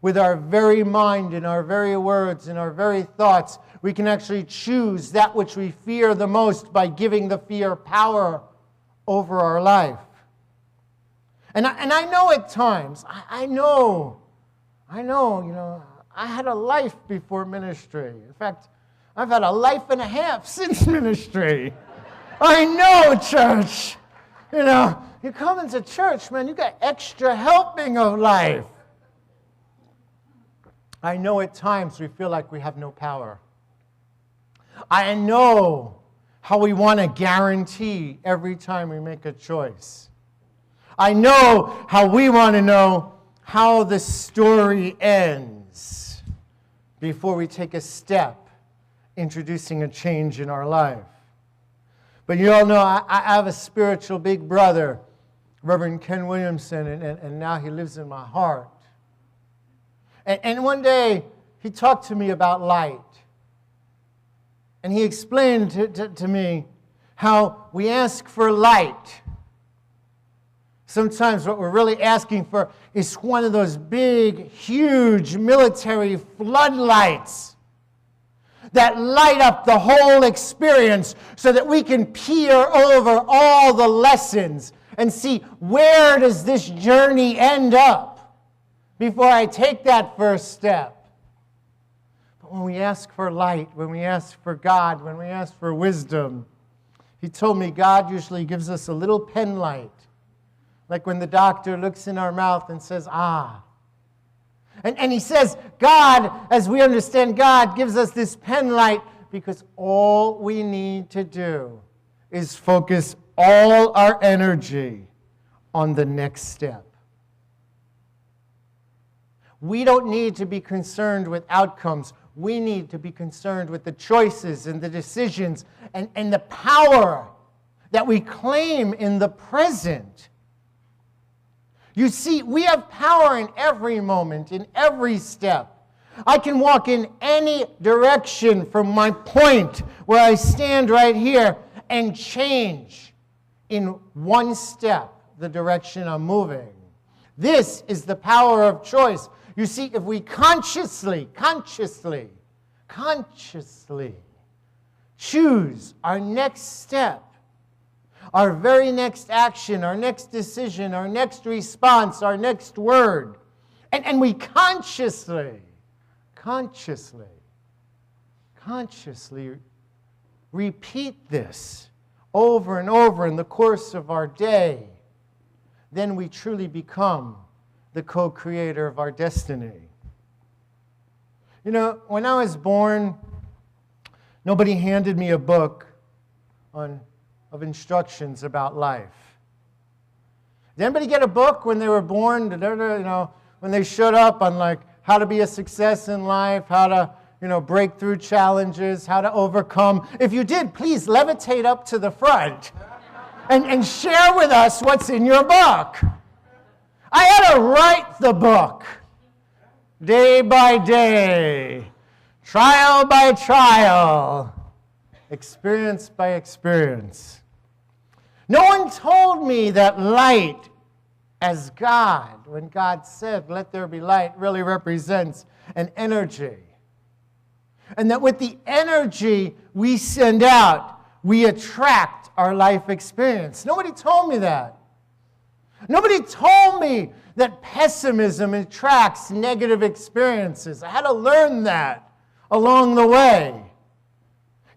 With our very mind and our very words and our very thoughts, we can actually choose that which we fear the most by giving the fear power over our life. And I know at times, I know, I had a life before ministry. In fact, I've had a life and a half since ministry. I know, church. You come into church, man, you got extra helping of life. I know at times we feel like we have no power. I know how we want to guarantee every time we make a choice. I know how we want to know how the story ends before we take a step introducing a change in our life. But you all know I have a spiritual big brother, Reverend Ken Williamson, and now he lives in my heart. And one day, he talked to me about light. And he explained to me how we ask for light. Sometimes what we're really asking for is one of those big, huge military floodlights that light up the whole experience so that we can peer over all the lessons and see, where does this journey end up before I take that first step? But when we ask for light, when we ask for God, when we ask for wisdom, he told me God usually gives us a little pen light, like when the doctor looks in our mouth and says, ah. And he says, God, as we understand God, gives us this pen light because all we need to do is focus all our energy on the next step. We don't need to be concerned with outcomes. We need to be concerned with the choices and the decisions and the power that we claim in the present. You see, we have power in every moment, in every step. I can walk in any direction from my point where I stand right here and change in one step the direction I'm moving. This is the power of choice. You see, if we consciously choose our next step, our very next action, our next decision, our next response, our next word, and we consciously repeat this over and over in the course of our day, then we truly become the co-creator of our destiny. You know, when I was born, nobody handed me a book of instructions about life. Did anybody get a book when they were born? When they showed up on like how to be a success in life, how to break through challenges, how to overcome? If you did, please levitate up to the front and share with us what's in your book. I had to write the book day by day, trial by trial, experience by experience. No one told me that light as God, when God said, let there be light, really represents an energy. And that with the energy we send out, we attract our life experience. Nobody told me that. Nobody told me that pessimism attracts negative experiences. I had to learn that along the way.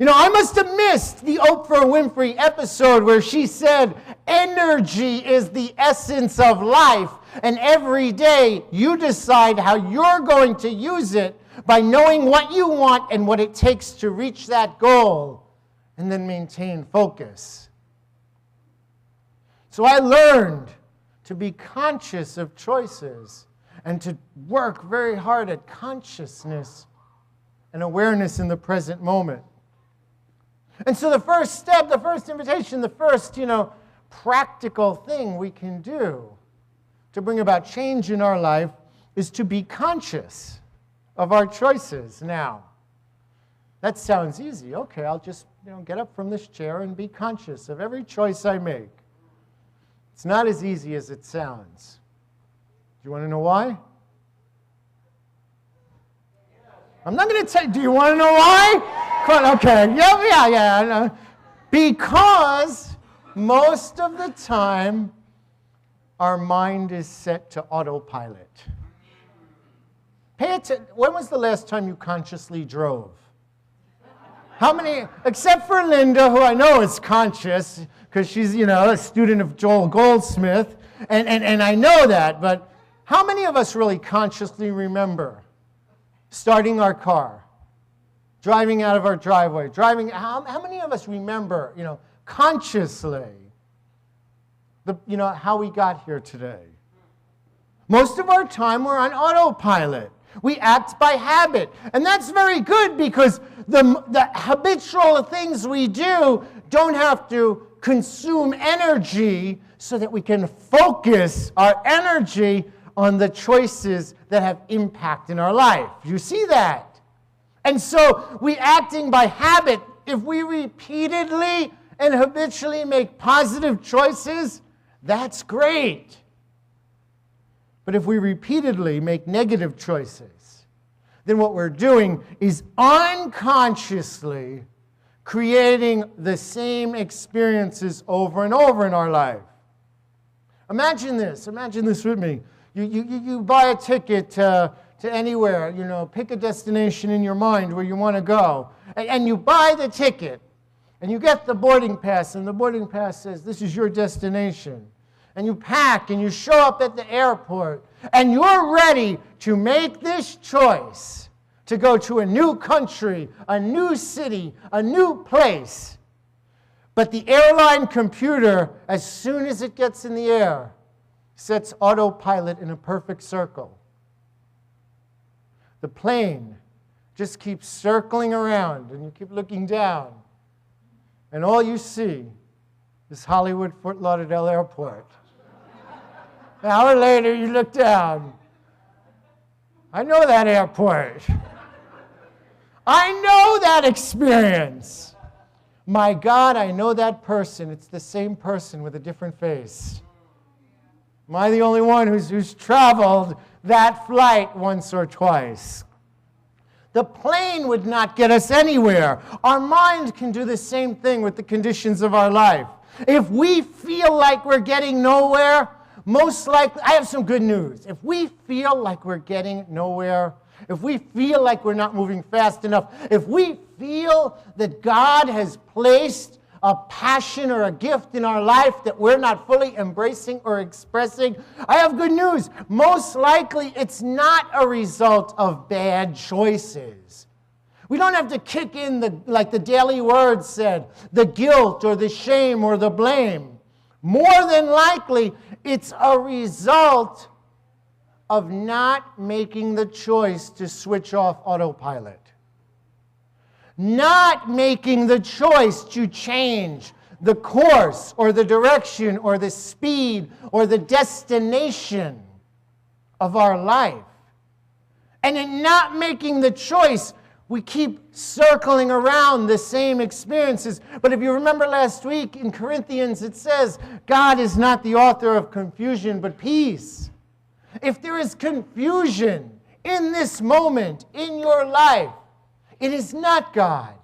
I must have missed the Oprah Winfrey episode where she said, energy is the essence of life, and every day you decide how you're going to use it by knowing what you want and what it takes to reach that goal, and then maintain focus. So I learned to be conscious of choices and to work very hard at consciousness and awareness in the present moment. And so the first step, the first invitation, the first, practical thing we can do to bring about change in our life is to be conscious of our choices. Now, that sounds easy. Okay, I'll just, get up from this chair and be conscious of every choice I make. It's not as easy as it sounds. Do you want to know why? I'm not going to tell you. Do you want to know why? Come on, okay. Yeah. No. Because most of the time, our mind is set to autopilot. Pay attention. When was the last time you consciously drove? How many, except for Linda, who I know is conscious, because she's, a student of Joel Goldsmith, and I know that, but how many of us really consciously remember starting our car, driving out of our driveway, how many of us remember, consciously, how we got here today? Most of our time we're on autopilot. We act by habit. And that's very good because the habitual things we do don't have to consume energy so that we can focus our energy on the choices that have impact in our life. You see that? And so we acting by habit, if we repeatedly and habitually make positive choices, that's great. But if we repeatedly make negative choices, then what we're doing is unconsciously creating the same experiences over and over in our life. Imagine this with me. You buy a ticket to anywhere, pick a destination in your mind where you want to go, and you buy the ticket, and you get the boarding pass, and the boarding pass says, this is your destination. And you pack, and you show up at the airport, and you're ready to make this choice to go to a new country, a new city, a new place. But the airline computer, as soon as it gets in the air, sets autopilot in a perfect circle. The plane just keeps circling around, and you keep looking down, and all you see is Hollywood Fort Lauderdale Airport. An hour later, you look down. I know that airport. I know that experience. My God, I know that person. It's the same person with a different face. Am I the only one who's traveled that flight once or twice? The plane would not get us anywhere. Our mind can do the same thing with the conditions of our life. If we feel like we're getting nowhere, most likely, I have some good news. If we feel like we're getting nowhere, if we feel like we're not moving fast enough, if we feel that God has placed a passion or a gift in our life that we're not fully embracing or expressing, I have good news. Most likely, it's not a result of bad choices. We don't have to kick in, like the Daily Word said, the guilt or the shame or the blame. More than likely, it's a result of not making the choice to switch off autopilot. Not making the choice to change the course or the direction or the speed or the destination of our life. And in not making the choice, we keep circling around the same experiences. But if you remember last week in Corinthians, it says, God is not the author of confusion, but peace. If there is confusion in this moment, in your life, it is not God.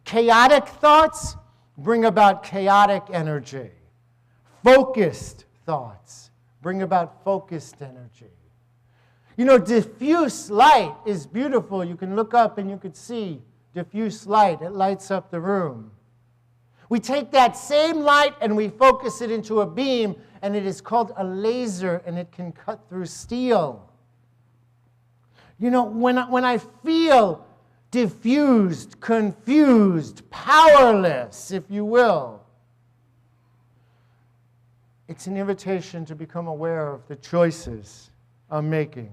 Chaotic thoughts bring about chaotic energy. Focused thoughts bring about focused energy. Diffuse light is beautiful. You can look up and you can see diffuse light. It lights up the room. We take that same light and we focus it into a beam, and it is called a laser, and it can cut through steel. When I feel diffused, confused, powerless, if you will, it's an invitation to become aware of the choices I'm making.